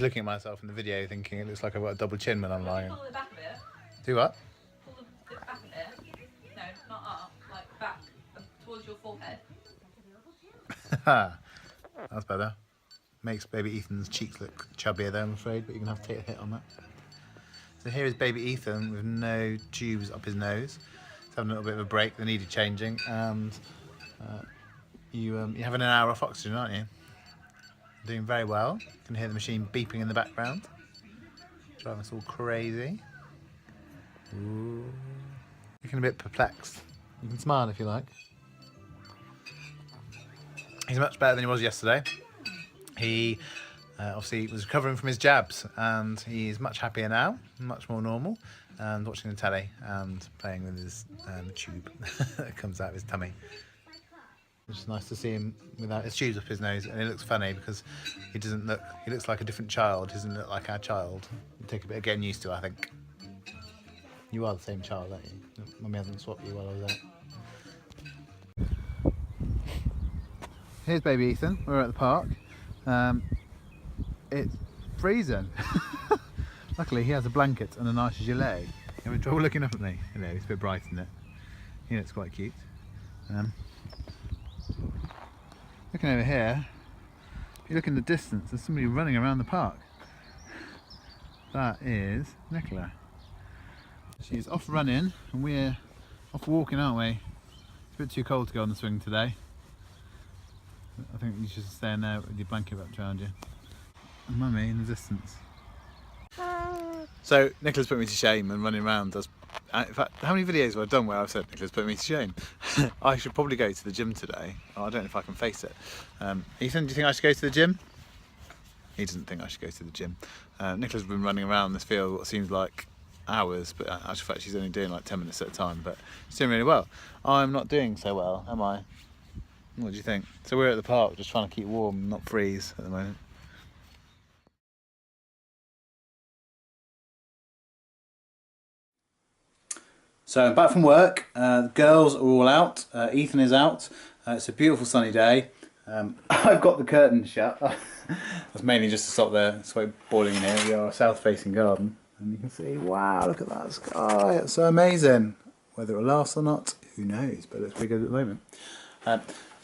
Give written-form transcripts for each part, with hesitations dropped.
looking at myself in the video thinking it looks like I've got a double chin when I'm lying. Pull the back of it. Do what? Pull the back of it. No, not up. Like back towards your forehead. That's better. Makes baby Ethan's cheeks look chubbier though, I'm afraid, but you're going to have to take a hit on that. So here is baby Ethan with no tubes up his nose. He's having a little bit of a break, they needed changing, and you're having an hour off oxygen, aren't you? Doing very well. You can hear the machine beeping in the background. Driving us all crazy. Ooh. Looking a bit perplexed. You can smile if you like. He's much better than he was yesterday. He obviously was recovering from his jabs, and he's much happier now, much more normal, and watching the telly and playing with his tube that comes out of his tummy. It's just nice to see him without his tubes up his nose, and it looks funny because he looks like a different child. He doesn't look like our child. It'll take a bit of getting used to, I think. You are the same child, aren't you? Mummy hasn't swapped you while I was out. Here's baby Ethan. We're at the park. It's freezing. Luckily he has a blanket and a nice gilet. You having trouble looking up at me? Hello, it's a bit bright, isn't it? He looks quite cute. Looking over here, if you look in the distance, there's somebody running around the park. That is Nicola. She's off running and we're off walking, aren't we? It's a bit too cold to go on the swing today. I think you should stay in there with your blanket wrapped around you. And Mummy in the distance. So Nicola's put me to shame and running around. In fact, how many videos have I done where I've said Nicola's put me to shame? I should probably go to the gym today. Oh, I don't know if I can face it. Ethan, do you think I should go to the gym? He doesn't think I should go to the gym. Nicola's been running around this field what seems like hours, but in actual fact she's only doing like 10 minutes at a time, but she's doing really well. I'm not doing so well, am I? What do you think? So we're at the park just trying to keep warm and not freeze at the moment. So I'm back from work, the girls are all out, Ethan is out, it's a beautiful sunny day. I've got the curtain shut. That's mainly just to stop the smoke boiling in here. We are a south facing garden and you can see, wow, look at that sky, it's so amazing. Whether it will last or not, who knows, but it looks pretty good at the moment.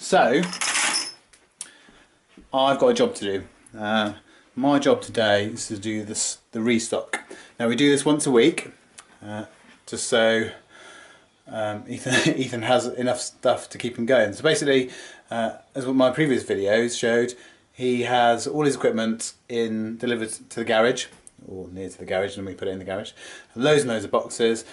So, I've got a job to do. My job today is to do the restock. Now we do this once a week, just so Ethan has enough stuff to keep him going. So basically, as what my previous videos showed, he has all his equipment delivered to the garage, or near to the garage, and we put it in the garage. Loads and loads of boxes.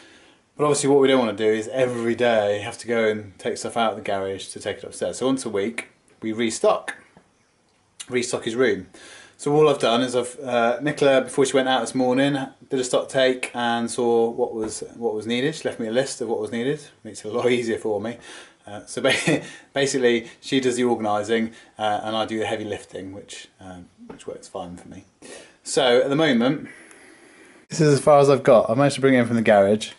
But obviously what we don't want to do is every day have to go and take stuff out of the garage to take it upstairs. So once a week we restock his room. So all I've done is Nicola, before she went out this morning, did a stock take and saw what was needed. She left me a list of what was needed. Makes it a lot easier for me. So basically she does the organising and I do the heavy lifting, which works fine for me. So at the moment, this is as far as I've got. I managed to bring it in from the garage.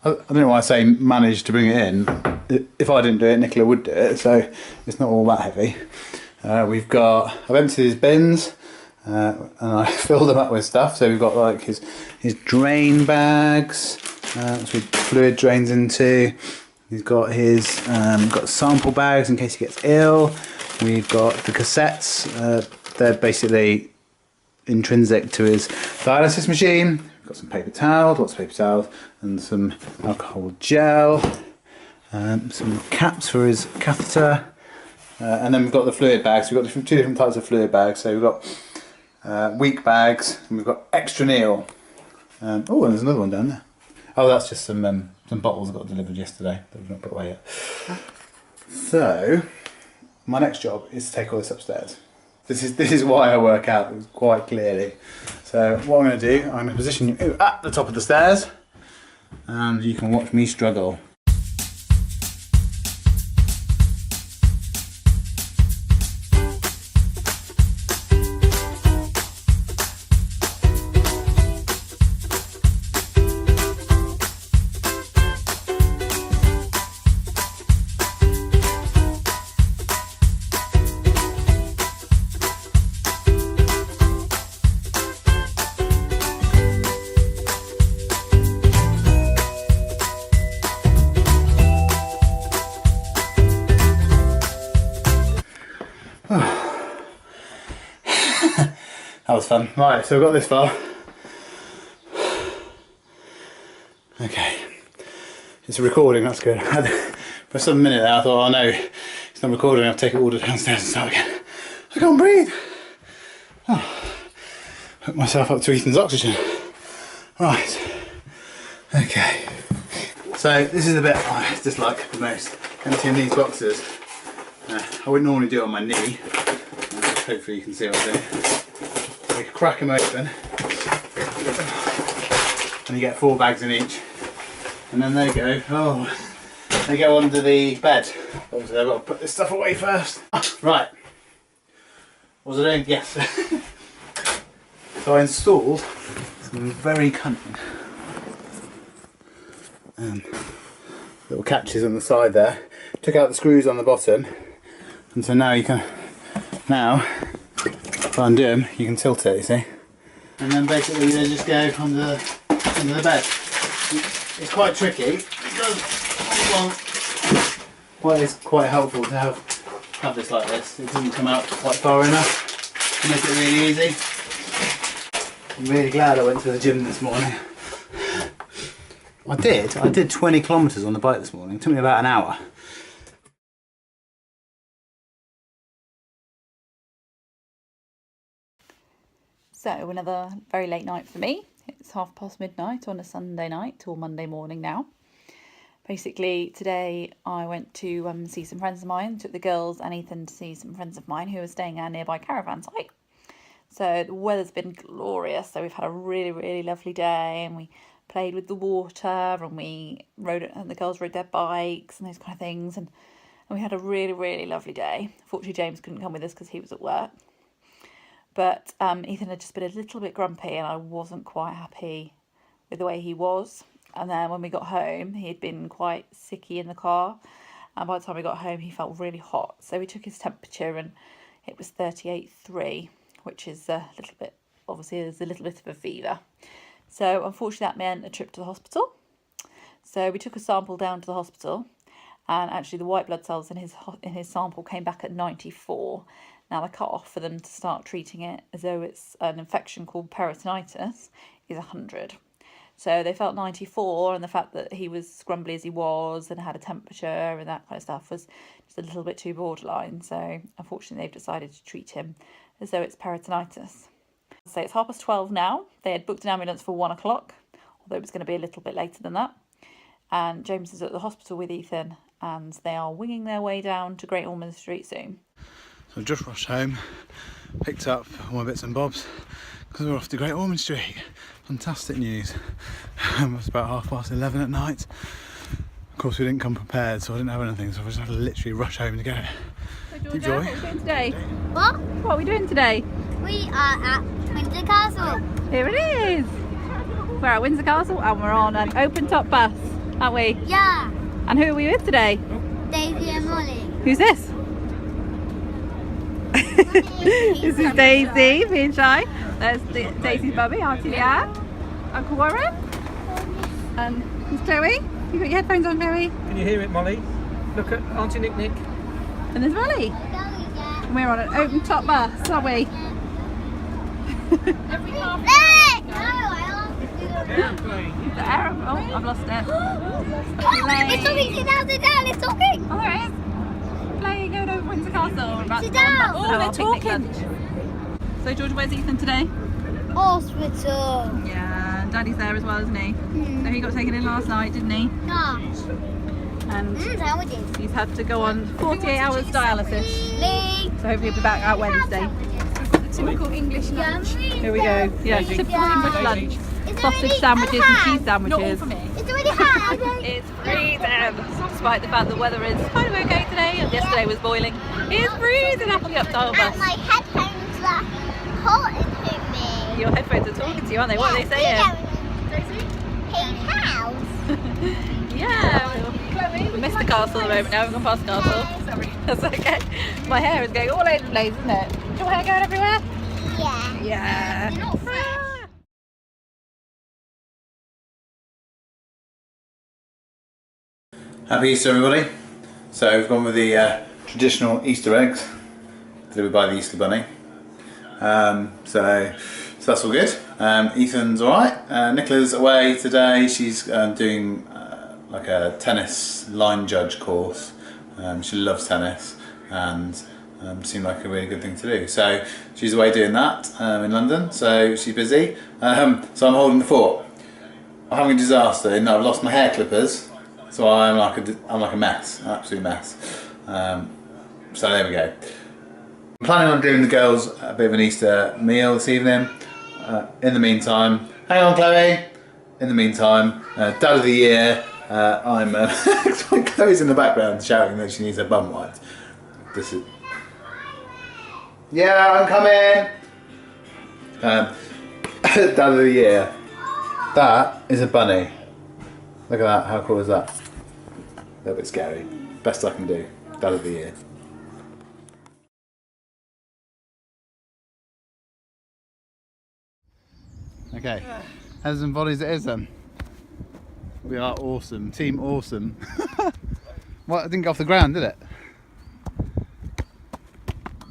I don't know why I say managed to bring it in. If I didn't do it, Nicola would do it, so it's not all that heavy. I've emptied his bins and I filled them up with stuff. So we've got like his drain bags, which we fluid drains into. He's got his got sample bags in case he gets ill. We've got the cassettes. They're basically intrinsic to his dialysis machine. Got some paper towels, lots of paper towels, and some alcohol gel, some caps for his catheter, and then we've got the fluid bags. We've got two different types of fluid bags. So we've got weak bags, and we've got extra Neil. Oh, and there's another one down there. Oh, that's just some bottles that got delivered yesterday that we've not put away yet. So my next job is to take all this upstairs. This is why I work out quite clearly. So what I'm going to do, I'm going to position you at the top of the stairs and you can watch me struggle. That was fun. Right, so we've got this far. Okay. It's recording, that's good. For some minute there I thought, oh no, it's not recording, I'll take it all downstairs and start again. I can't breathe. Oh. Hook myself up to Ethan's oxygen. Right. Okay. So this is the bit I dislike the most. Emptying these boxes. I wouldn't normally do it on my knee. Hopefully you can see what I'm doing. So you crack them open. And you get 4 bags in each. And then they go, oh, they go under the bed. Obviously I've got to put this stuff away first. Right. What was I doing? Yes. So I installed some very cunning little catches on the side there. Took out the screws on the bottom, and so now you can, if I undo them, you can tilt it, you see. And then basically they just go under the bed. It's quite tricky. It does, well, it's quite helpful to have this like this. It doesn't come out quite far enough to make it really easy. I'm really glad I went to the gym this morning. I did 20 kilometres on the bike this morning. It took me about an hour. So another very late night for me. It's midnight on a Sunday night or Monday morning now. Basically today I went to see some friends of mine, took the girls and Ethan to see some friends of mine who are staying at a nearby caravan site. So the weather's been glorious, so we've had a really, really lovely day, and we played with the water, and we rode it, and the girls rode their bikes and those kind of things, and we had a really, really lovely day. Fortunately James couldn't come with us because he was at work. But Ethan had just been a little bit grumpy, and I wasn't quite happy with the way he was. And then when we got home, he had been quite sicky in the car, and by the time we got home he felt really hot. So we took his temperature and it was 38.3, which is a little bit, obviously there's a little bit of a fever. So unfortunately that meant a trip to the hospital. So we took a sample down to the hospital, and actually the white blood cells in his sample came back at 94. Now the cut-off for them to start treating it as though it's an infection called peritonitis is 100. So they felt 94, and the fact that he was grumbly as he was and had a temperature and that kind of stuff was just a little bit too borderline. So unfortunately they've decided to treat him as though it's peritonitis. So it's 12:30 now. They had booked an ambulance for 1 o'clock, although it was going to be a little bit later than that. And James is at the hospital with Ethan, and they are winging their way down to Great Ormond Street soon. So I've just rushed home, picked up all my bits and bobs, because we're off to Great Ormond Street. Fantastic news. It was about 11:30 at night. Of course we didn't come prepared, so I didn't have anything, so I just had to literally rush home to get it. So Georgia, what are we doing today? What? What are we doing today? We are at Windsor Castle. Here it is. We're at Windsor Castle and we're on an open top bus, aren't we? Yeah. And who are we with today? Daisy and Molly. Who's this? This is Daisy, being shy. There's Daisy's mummy, Auntie Leanne, Uncle Warren, and there's Chloe. You got your headphones on, Chloe? Can you hear it, Molly? Look at Auntie Nick Nick. And there's Molly. And we're on an open top bus, aren't we? Every half the Arab. Oh, I've lost it. It's talking, sit down, it's talking. Oh, there it is. Playing, going over Windsor Castle. We're about Sit to go down. back to Oh, our they're picnic talking. lunch. So, George, where's Ethan today? Hospital. Yeah, Daddy's there as well, isn't he? So he got taken in last night, didn't he? Gosh. And Sandwiches. he's had to go on 48 hours dialysis. Lee. So hopefully he'll be back out Wednesday. Typical English lunch. Here we go. Yeah, typical English lunch. Sausage sandwiches and cheese sandwiches. It's already hot. It's freezing, despite the fact the weather is kind of okay today, and yesterday was boiling. It's freezing up on the uptown bus. My headphones are talking to me. Your headphones are talking to you, aren't they? What are they saying? Hey, house. Yeah. We missed the castle at the moment now. We've gone past the castle. Sorry. That's okay. My hair is going all over the place, isn't it? Is your hair going everywhere? Yeah. Yeah. You're not fresh. Happy Easter, everybody. So we've gone with the traditional Easter eggs. delivered by the Easter Bunny. So that's all good. Ethan's alright. Nicola's away today. She's doing like a tennis line judge course. She loves tennis and seemed like a really good thing to do. So she's away doing that in London, so she's busy. So I'm holding the fort. I'm having a disaster in that I've lost my hair clippers, so I'm like a mess, an absolute mess. So there we go. I'm planning on giving the girls a bit of an Easter meal this evening. In the meantime, hang on Chloe. In the meantime, Dad of the Year. I'm Chloe's in the background shouting that she needs her bum wiped. This is. Yeah, I'm coming. Dad of the Year. That is a bunny. Look at that. How cool is that? A little bit scary. Best I can do. Dad of the Year. Okay, heads and bodies it is then. We are awesome, team awesome. What, it didn't go off the ground, did it?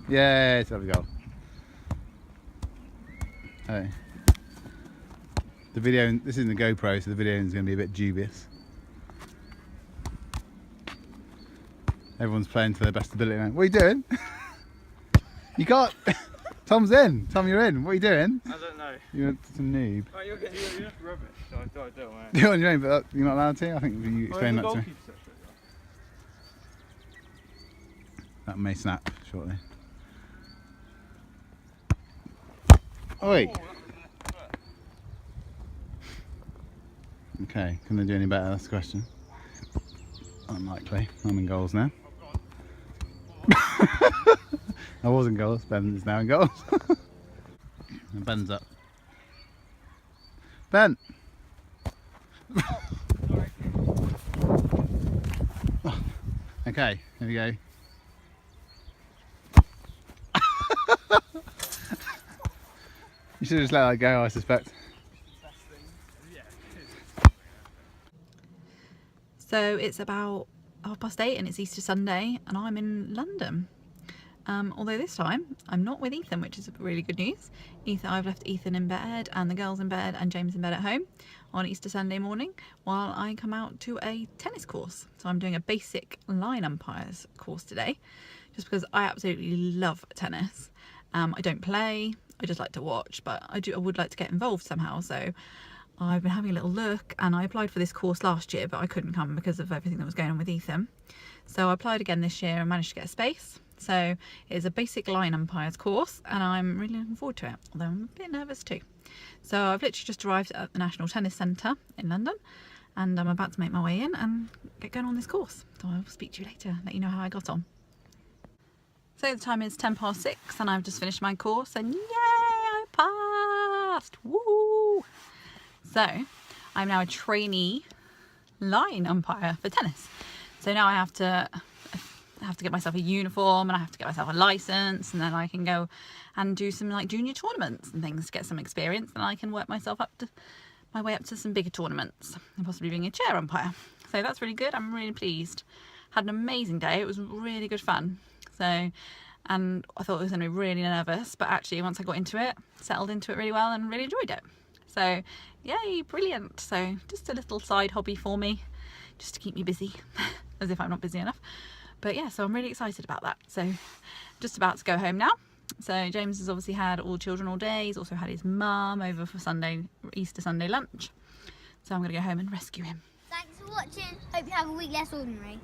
Yay, there we go. Hey. The video, this isn't a GoPro, so the video is going to be a bit dubious. Everyone's playing to their best ability now. What are you doing? You can't... Tom's in. Tom, you're in. What are you doing? I don't know. You're some noob. Oh, you're just rubbish, so I thought I'd do it. You're on your own, but you're not allowed to? I think you explained that to me. That may snap shortly. Oi! Okay, can they do any better? That's the question. Unlikely. I'm in goals now. I was in goals, Ben is now in goals. And Ben's up. Ben! Oh, okay, here we go. You should have just let that go, I suspect. So it's about 8:30 and it's Easter Sunday and I'm in London. Although this time I'm not with Ethan, which is really good news. I've left Ethan in bed and the girls in bed and James in bed at home on Easter Sunday morning while I come out to a tennis course. So I'm doing a basic line umpires course today just because I absolutely love tennis. I don't play, I just like to watch, but I would like to get involved somehow. So I've been having a little look and I applied for this course last year, but I couldn't come because of everything that was going on with Ethan. So I applied again this year and managed to get a space. So it's a basic line umpires course and I'm really looking forward to it, although I'm a bit nervous too. So I've literally just arrived at the National Tennis Centre in London and I'm about to make my way in and get going on this course. So I will speak to you later, let you know how I got on. So the time is 6:10 and I've just finished my course and yay, I passed! Woo! So I'm now a trainee line umpire for tennis. So now I have to get myself a uniform and I have to get myself a license, and then I can go and do some like junior tournaments and things to get some experience, and I can work myself my way up to some bigger tournaments and possibly being a chair umpire. So that's really good. I'm really pleased. Had an amazing day. It was really good fun. So, and I thought I was going to be really nervous, but actually once I got into it, settled into it really well and really enjoyed it. So yay, brilliant. So just a little side hobby for me, just to keep me busy, as if I'm not busy enough. But yeah, so I'm really excited about that. So just about to go home now. So James has obviously had all the children all day. He's also had his mum over for Easter Sunday lunch. So I'm going to go home and rescue him. Thanks for watching. Hope you have a week less ordinary.